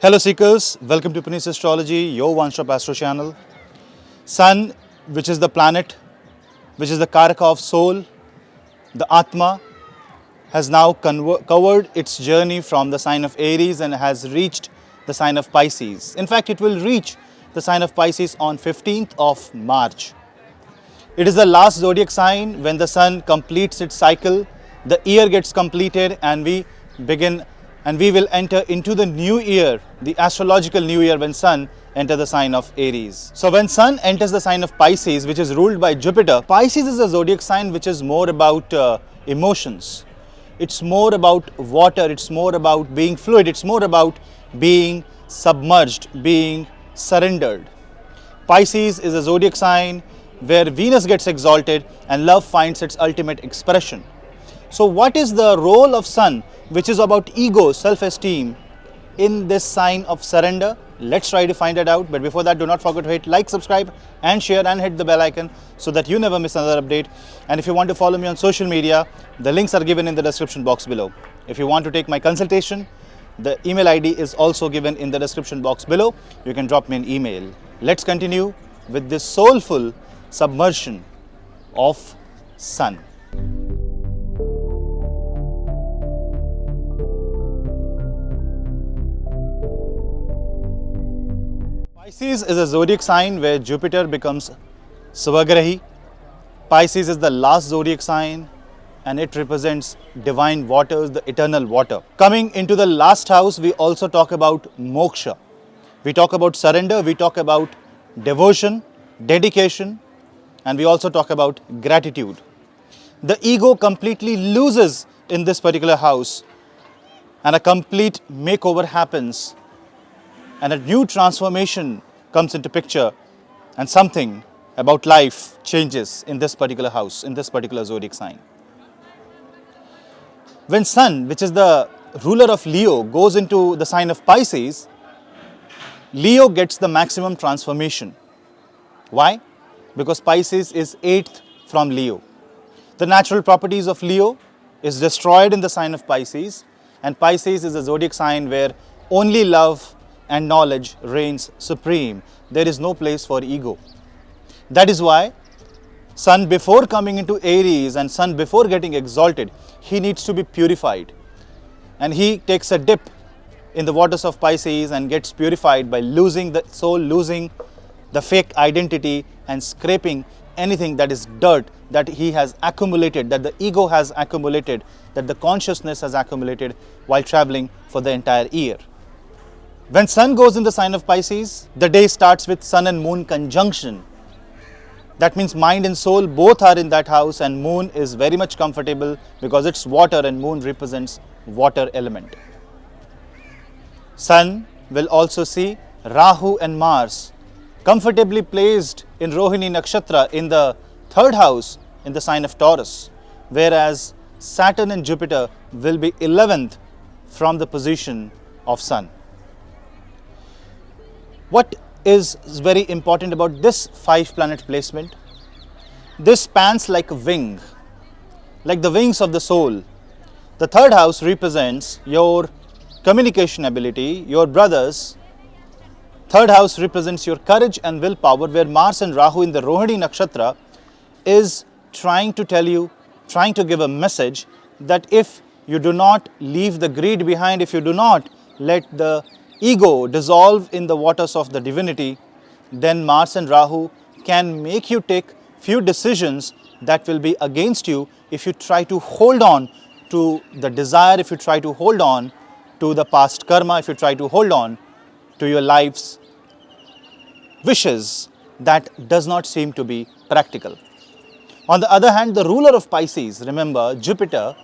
Hello seekers, welcome to Punneit Astrology, your one-stop astro channel. Sun, which is the planet, which is the Karaka of soul, the Atma, has now covered its journey from the sign of Aries and has reached the sign of Pisces. In fact, it will reach the sign of Pisces on 15th of March. It is the last zodiac sign. When the sun completes its cycle, the year gets completed and we will enter into the new year, the astrological new year, when sun enters the sign of Aries. So when sun enters the sign of Pisces, which is ruled by Jupiter, Pisces is a zodiac sign which is more about emotions. It's more about water, it's more about being fluid, it's more about being submerged, being surrendered. Pisces is a zodiac sign where Venus gets exalted and love finds its ultimate expression. So what is the role of sun, which is about ego, self-esteem, in this sign of surrender? Let's try to find it out. But before that, do not forget to hit like, subscribe and share and hit the bell icon so that you never miss another update. And if you want to follow me on social media, the links are given in the description box below. If you want to take my consultation, the email ID is also given in the description box below. You can drop me an email. Let's continue with this soulful submersion of sun. Pisces is a zodiac sign where Jupiter becomes Svagrahi. Pisces is the last zodiac sign and it represents divine waters, the eternal water. Coming into the last house, we also talk about moksha. We talk about surrender, we talk about devotion, dedication, and we also talk about gratitude. The ego completely loses in this particular house and a complete makeover happens and a new transformation comes into picture and something about life changes in this particular house, in this particular zodiac sign. When sun, which is the ruler of Leo, goes into the sign of Pisces, Leo gets the maximum transformation. Why? Because Pisces is 8th from Leo. The natural properties of Leo is destroyed in the sign of Pisces, and Pisces is a zodiac sign where only love and knowledge reigns supreme. There is no place for ego. That is why sun, before coming into Aries and sun before getting exalted, he needs to be purified. And he takes a dip in the waters of Pisces and gets purified by losing the soul, losing the fake identity and scraping anything that is dirt that he has accumulated, that the ego has accumulated, that the consciousness has accumulated while traveling for the entire year. When sun goes in the sign of Pisces, the day starts with sun and moon conjunction. That means mind and soul both are in that house, and moon is very much comfortable because it's water and moon represents water element. Sun will also see Rahu and Mars comfortably placed in Rohini Nakshatra in the third house in the sign of Taurus, whereas Saturn and Jupiter will be 11th from the position of sun. What is very important about this 5-planet placement? This spans like a wing, like the wings of the soul. The third house represents your communication ability, your brothers. Third house represents your courage and willpower, where Mars and Rahu in the Rohini Nakshatra is trying to tell you, trying to give a message that if you do not leave the greed behind, if you do not let the ego dissolve in the waters of the divinity, then Mars and Rahu can make you take few decisions that will be against you if you try to hold on to the desire, if you try to hold on to the past karma, if you try to hold on to your life's wishes that does not seem to be practical. On the other hand, the ruler of Pisces, remember Jupiter,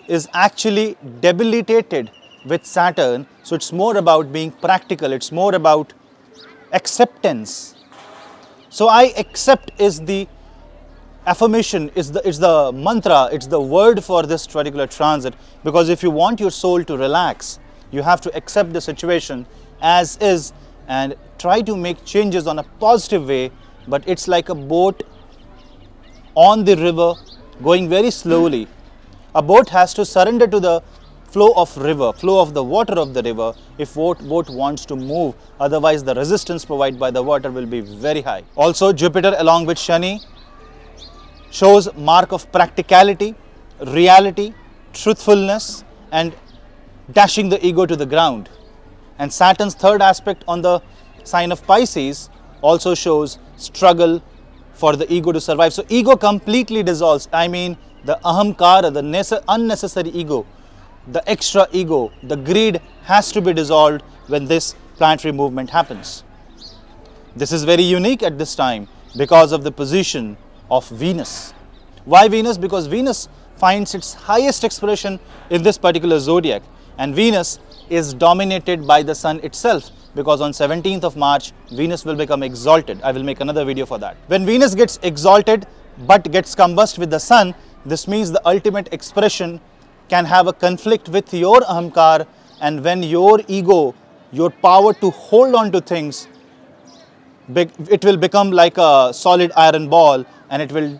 is actually debilitated with Saturn, so it's more about being practical, it's more about acceptance. So I accept is the affirmation, is the mantra, it's the word for this particular transit, because if you want your soul to relax, you have to accept the situation as is and try to make changes on a positive way. But it's like a boat on the river going very slowly. A boat has to surrender to the flow of river, flow of the water of the river if boat wants to move. Otherwise, the resistance provided by the water will be very high. Also, Jupiter along with Shani shows mark of practicality, reality, truthfulness, and dashing the ego to the ground. And Saturn's third aspect on the sign of Pisces also shows struggle for the ego to survive. So ego completely dissolves. I mean, the ahamkara, the unnecessary ego, the extra ego, the greed has to be dissolved when this planetary movement happens. This is very unique at this time because of the position of Venus. Why Venus? Because Venus finds its highest expression in this particular zodiac, and Venus is dominated by the Sun itself, because on 17th of March, Venus will become exalted. I will make another video for that. When Venus gets exalted but gets combust with the Sun, this means the ultimate expression can have a conflict with your ahamkar, and when your ego, your power to hold on to things, it will become like a solid iron ball, and it will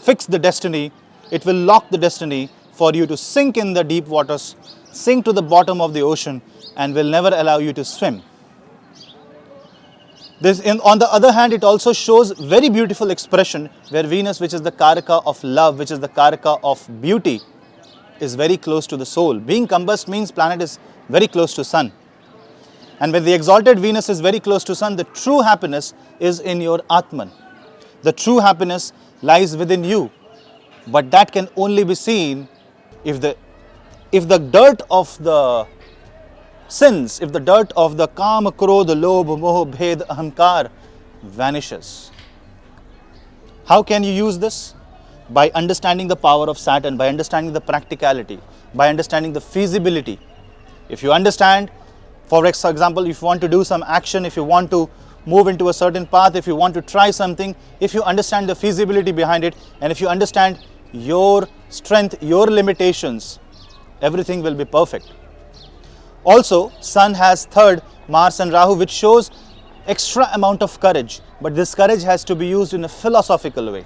fix the destiny, it will lock the destiny for you to sink in the deep waters, sink to the bottom of the ocean, and will never allow you to swim. On the other hand, it also shows very beautiful expression where Venus, which is the karaka of love, which is the karaka of beauty, is very close to the soul. Being combust means planet is very close to Sun. And when the exalted Venus is very close to Sun, the true happiness is in your Atman. The true happiness lies within you. But that can only be seen if the dirt of the sins, if the dirt of the kama, krodha, lobha, moha, bhed, ahamkar vanishes. How can you use this? By understanding the power of Saturn, by understanding the practicality, by understanding the feasibility. If you understand, for example, if you want to do some action, if you want to move into a certain path, if you want to try something, if you understand the feasibility behind it, and if you understand your strength, your limitations, everything will be perfect. Also, Sun has third Mars and Rahu, which shows extra amount of courage, but this courage has to be used in a philosophical way.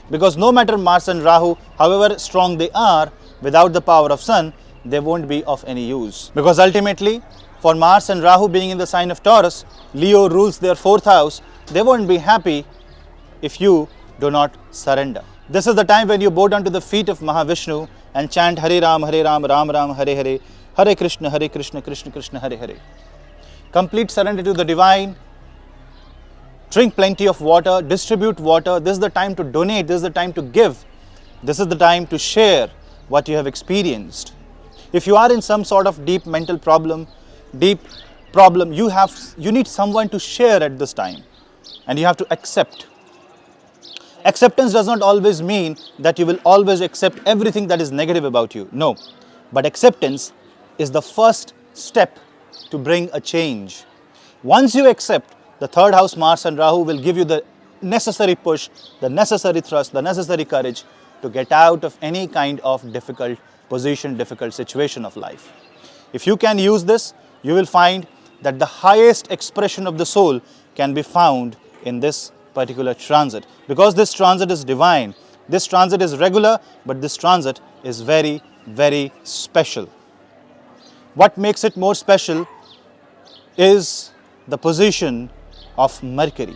Because no matter Mars and Rahu, however strong they are, without the power of Sun, they won't be of any use. Because ultimately, for Mars and Rahu being in the sign of Taurus, Leo rules their fourth house, they won't be happy if you do not surrender. This is the time when you bow down to the feet of Mahavishnu and chant Hare Ram, Ram Ram, Hare Hare, Hare Krishna, Krishna Krishna, Hare Hare. Complete surrender to the divine. Drink plenty of water, distribute water. This is the time to donate, this is the time to give. This is the time to share what you have experienced. If you are in some sort of deep mental problem, you need someone to share at this time, and you have to accept. Acceptance does not always mean that you will always accept everything that is negative about you. No, but acceptance is the first step to bring a change. Once you accept, the third house Mars and Rahu will give you the necessary push, the necessary thrust, the necessary courage to get out of any kind of difficult position, difficult situation of life. If you can use this, you will find that the highest expression of the soul can be found in this particular transit. Because this transit is divine, this transit is regular, but this transit is very, very special. What makes it more special is the position of Mercury.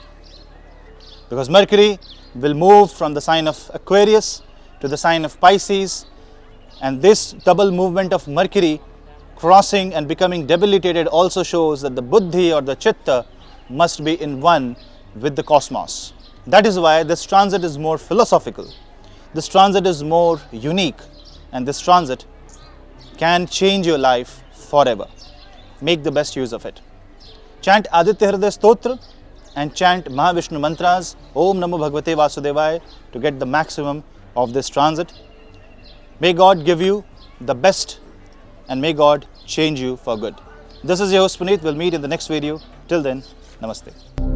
Because Mercury will move from the sign of Aquarius to the sign of Pisces, and this double movement of Mercury crossing and becoming debilitated also shows that the buddhi or the chitta must be in one with the cosmos. That is why this transit is more philosophical, this transit is more unique, and this transit can change your life forever. Make the best use of it. Chant Aditya Hriday Stotra and chant Mahavishnu mantras, Om Namo Bhagavate Vasudevaya, to get the maximum of this transit. May God give you the best, and may God change you for good. This is your host Punneit. We'll meet in the next video. Till then, Namaste.